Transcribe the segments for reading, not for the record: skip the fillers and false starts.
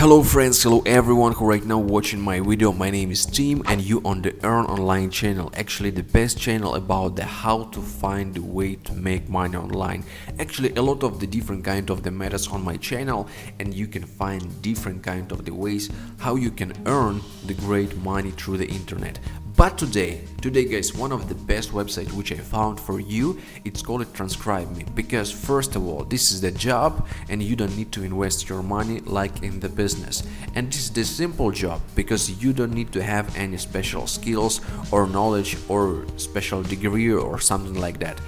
Hello friends, hello everyone who right now watching my video. My name is Tim and you on the Earn Online channel. Actually the best channel about the how to find the way to make money online. Actually a lot of the different kind of the methods on my channel, and you can find different kind of the ways how you can earn the great money through the internet. But today guys, one of the best websites which I found for you, it's called TranscribeMe, because first of all this is the job and you don't need to invest your money like in the business, and this is the simple job because you don't need to have any special skills or knowledge or special degree or something like that.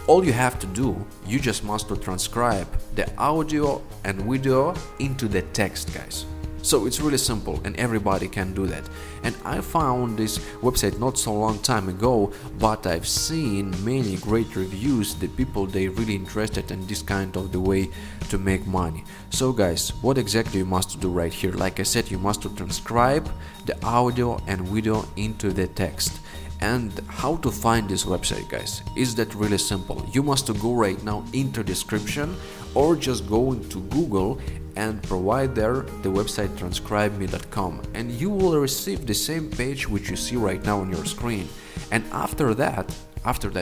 All you have to do, you just must to transcribe the audio and video into the text, guys. So it's really simple and everybody can do that. And I found this website not so long time ago, but I've seen many great reviews. The people, they really interested in this kind of the way to make money. So guys, what exactly you must do right here? Like I said, you must to transcribe the audio and video into the text. And how to find this website, guys, is that really simple. You must to go right now into description or just go into Google and provide there the website transcribeme.com, and you will receive the same page which you see right now on your screen. And after that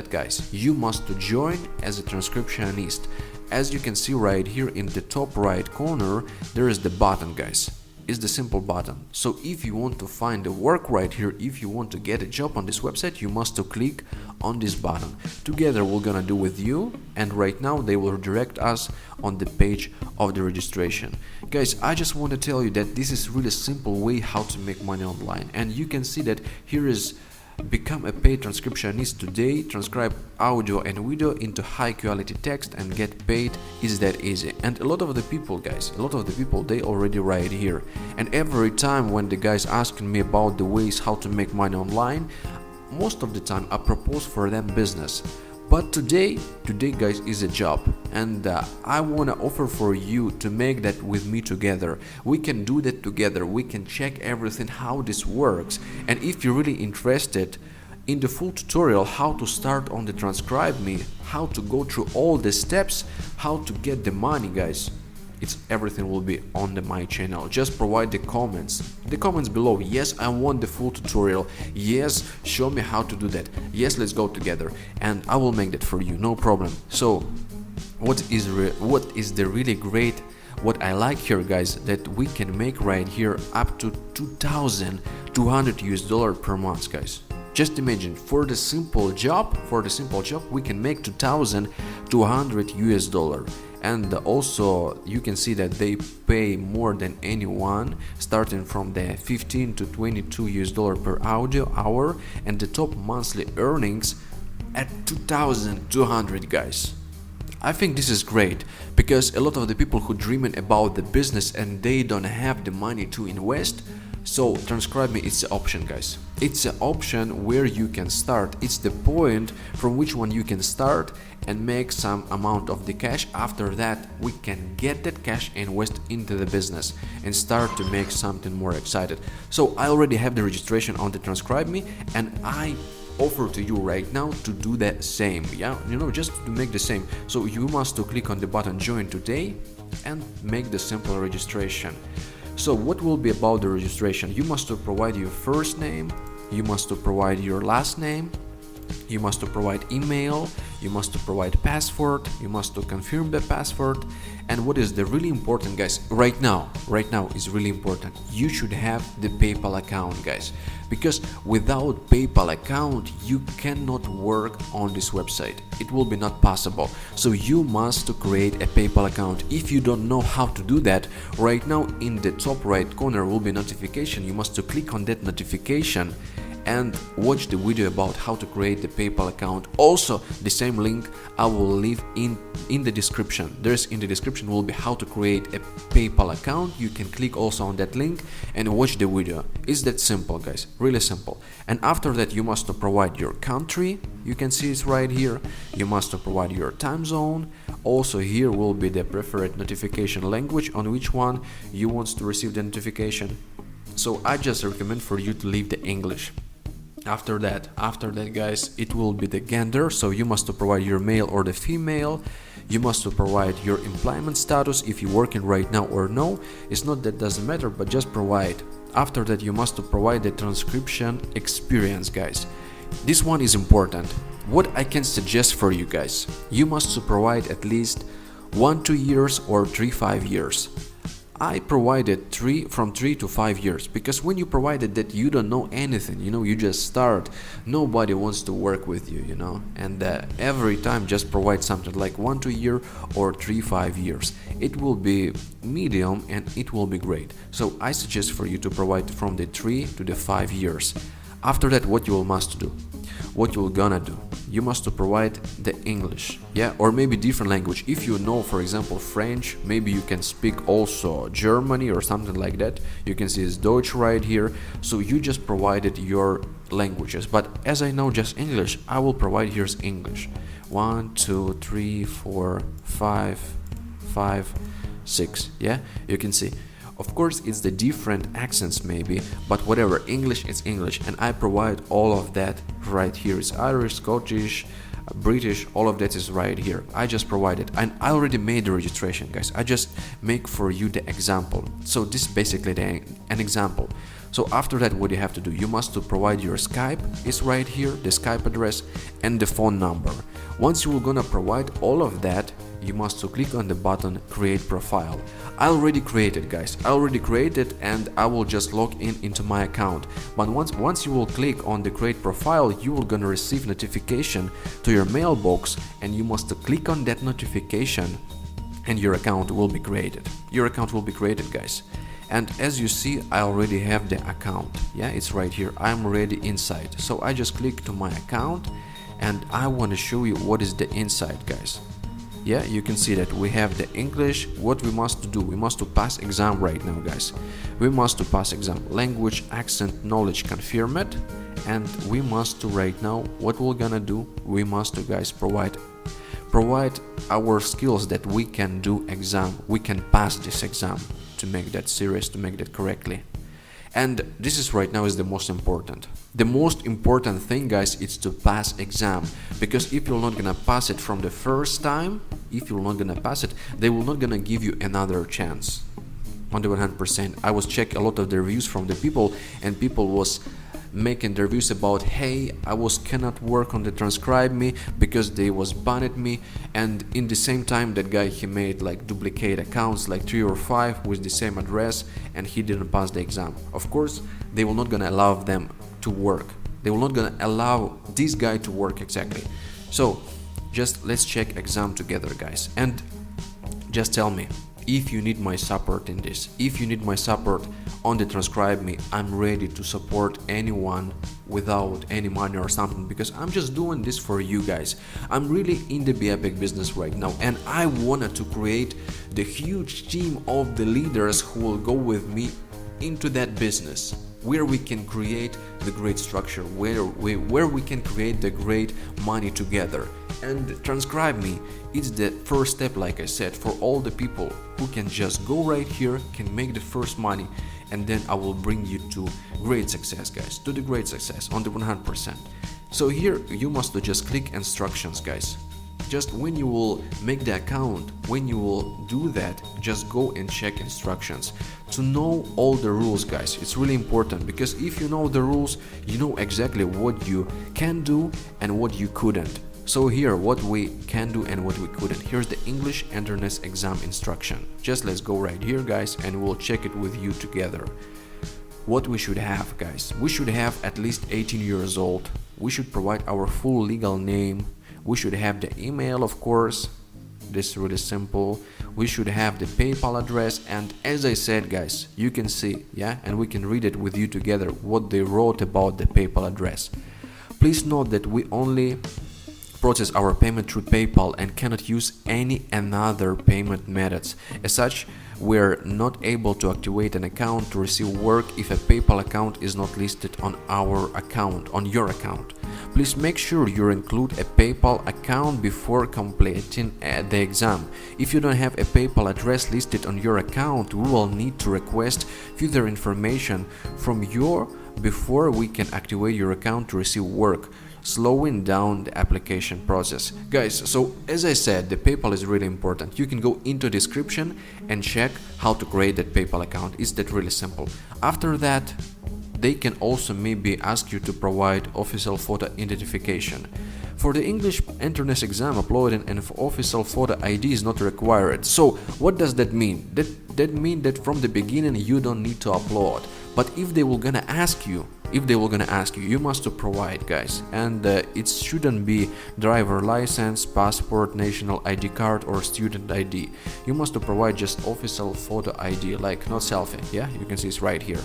guys, you must to join as a transcriptionist. As you can see right here in the top right corner, there is the button, guys. Is the simple button. So if you want to find a work right here, if you want to get a job on this website, you must to click on this button. Together we're gonna do with you, and right now they will direct us on the page of the registration. Guys, I just want to tell you that this is really simple way how to make money online, and you can see that here is become a paid transcriptionist today, transcribe audio and video into high quality text and get paid. Is that easy? And a lot of the people, guys, they already write here, and every time when the guys asking me about the ways how to make money online, most of the time I propose for them business. But today guys, is a job, and I want to offer for you to make that with me together. We can do that together, we can check everything how this works. And if you're really interested in the full tutorial how to start on the TranscribeMe, how to go through all the steps, how to get the money, guys, everything will be on my channel. Just provide the comments below. Yes, I want the full tutorial. Yes, show me how to do that. Yes, let's go together, and I will make that for you, no problem. So what is the really great, what I like here, guys, that we can make right here up to $2,200 per month, guys. Just imagine, for the simple job we can make $2,200. And also you can see that they pay more than anyone, starting from the $15 to $22 per audio hour, and the top monthly earnings at 2,200, guys. I think this is great, because a lot of the people who dreaming about the business and they don't have the money to invest. So TranscribeMe, it's an option, guys. It's an option where you can start. It's the point from which one you can start and make some amount of the cash. After that we can get that cash, invest into the business and start to make something more excited. So I already have the registration on the TranscribeMe, and I offer to you right now to do the same. Yeah, just to make the same. So you must to click on the button join today and make the simple registration. So what will be about the registration? You must to provide your first name, you must to provide your last name, you must to provide email, you must to provide password, you must to confirm the password. And what is the really important, guys, right now is really important, you should have the PayPal account, guys, because without PayPal account you cannot work on this website. It will be not possible. So you must to create a PayPal account. If you don't know how to do that, right now in the top right corner will be notification. You must to click on that notification and watch the video about how to create the PayPal account. Also the same link I will leave in the description. In the description will be how to create a PayPal account. You can click also on that link and watch the video. It's that simple, guys, really simple. And after that you must provide your country. You can see it's right here. You must provide your time zone. Also here will be the preferred notification language, on which one you want to receive the notification. So I just recommend for you to leave the English. After that guys, it will be the gender, so you must to provide your male or the female. You must to provide your employment status, if you're working right now or no. It's not that doesn't matter, but just provide. After that you must to provide the transcription experience, guys. This one is important. What I can suggest for you guys, you must to provide at least 1-2 years or 3-5 years. I provided from 3 to 5 years, because when you provided that you don't know anything, you just start, nobody wants to work with you, and every time just provide something like 1-2 year or 3-5 years. It will be medium and it will be great. So I suggest for you to provide from the 3 to the 5 years. After that, what you must do, what you're gonna do, you must to provide the English, or maybe different language. If you know, for example, French, maybe you can speak also Germany or something like that. You can see it's Deutsch right here. So you just provided your languages, but as I know just English, I will provide here's English. 1, 2, 3, 4, 5, 6. You can see. Of course, it's the different accents maybe, but whatever, English is English, and I provide all of that right here. It's Irish, Scottish, British, all of that is right here. I just provided, and I already made the registration, guys. I just make for you the example. So this is basically an example. So after that, what you have to do, you must to provide your Skype, it's right here, the Skype address and the phone number. Once you are gonna provide all of that, you must to click on the button create profile. I already created, guys. I already created, and I will just log into my account. But once you will click on the create profile, you will gonna receive notification to your mailbox, and you must click on that notification and your account will be created. Your account will be created, guys. And as you see, I already have the account. It's right here. I'm already inside. So I just click to my account, and I want to show you what is the inside, guys. You can see that we have the English. What we must do, we must to pass exam right now, guys. We must to pass exam, language, accent, knowledge, confirm it. And we must to right now, what we're gonna do, we must to, guys, provide our skills that we can do exam, we can pass this exam, to make that serious, to make that correctly. And this is right now is the most important. The most important thing, guys, is to pass exam, because if you're not gonna pass it from the first time, if you're not gonna pass it, they will not gonna give you another chance. On the 100%, I was check a lot of the reviews from the people, and people was making the reviews about, hey, I cannot work on the TranscribeMe because they was banned me, and in the same time that guy, he made like duplicate accounts, like 3 or 5 with the same address, and he didn't pass the exam. Of course, they will not gonna allow them to work. They will not gonna allow this guy to work exactly. So just let's check exam together, guys, and just tell me if you need my support in this. If you need my support on the TranscribeMe, I'm ready to support anyone without any money or something, because I'm just doing this for you guys. I'm really in the Be Epic business right now, and I wanted to create the huge team of the leaders who will go with me into that business, where we can create the great structure, where we can create the great money together. And TranscribeMe is the first step, like I said, for all the people who can just go right here, can make the first money, and then I will bring you to great success, guys, to the great success on the 100%. So here you must just click instructions, guys. Just when you will make the account, when you will do that, just go and check instructions to know all the rules, guys. It's really important, because if you know the rules, you know exactly what you can do and what you couldn't. So here, what we can do and what we couldn't. Here's the English entrance exam instruction. Just let's go right here, guys, and we'll check it with you together. What we should have, guys, we should have at least 18 years old. We should provide our full legal name. We should have the email, of course. This is really simple. We should have the PayPal address, and as I said, guys, you can see, and we can read it with you together what they wrote about the PayPal address. Please note that we only process our payment through PayPal and cannot use any another payment methods. As such, we're not able to activate an account to receive work if a PayPal account is not listed on our account, on your account. Please make sure you include a PayPal account before completing the exam. If you don't have a PayPal address listed on your account, we will need to request further information from your before we can activate your account to receive work, slowing down the application process. Guys, so as I said, the PayPal is really important. You can go into description and check how to create that PayPal account. It's that really simple. After that, they can also maybe ask you to provide official photo identification. For the English entrance exam, uploading an official photo ID is not required. So what does that mean? That means that from the beginning you don't need to upload. But if they will gonna ask you, you must to provide, guys. And it shouldn't be driver license, passport, national ID card or student ID. You must to provide just official photo ID, like not selfie. Yeah, you can see it's right here.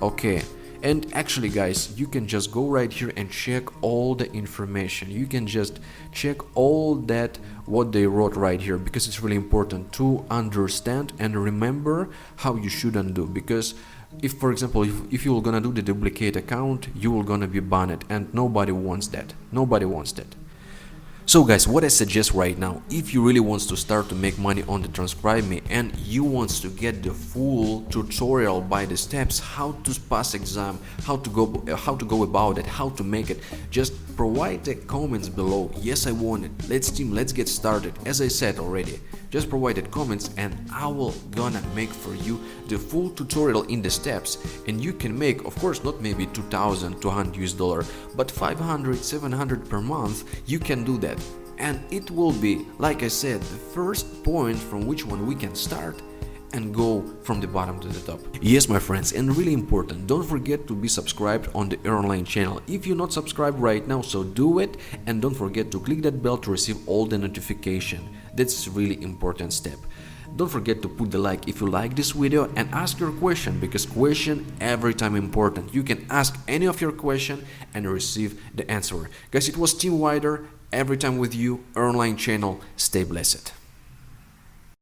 Okay. And actually, guys, you can just go right here and check all the information. You can just check all that what they wrote right here, because it's really important to understand and remember how you shouldn't do. Because if, for example, if you're gonna do the duplicate account, you will gonna be banned, and nobody wants that. Nobody wants that. So guys, what I suggest right now, if you really want to start to make money on the TranscribeMe and you want to get the full tutorial by the steps, how to pass exam, how to go about it, how to make it, just provide the comments below. Yes, I want it. Let's get started. As I said already, just provide the comments and I will gonna make for you the full tutorial in the steps, and you can make, of course, not maybe $2,200 but 500, 700 per month. You can do that. And it will be, like I said, the first point from which one we can start and go from the bottom to the top. Yes, my friends, and really important, don't forget to be subscribed on the Earn Online channel. If you're not subscribed right now, so do it, and don't forget to click that bell to receive all the notification. That's a really important step. Don't forget to put the like if you like this video and ask your question, because question every time important. You can ask any of your question and receive the answer. Guys, it was Team Waider, every time with you, Earn Online channel. Stay blessed.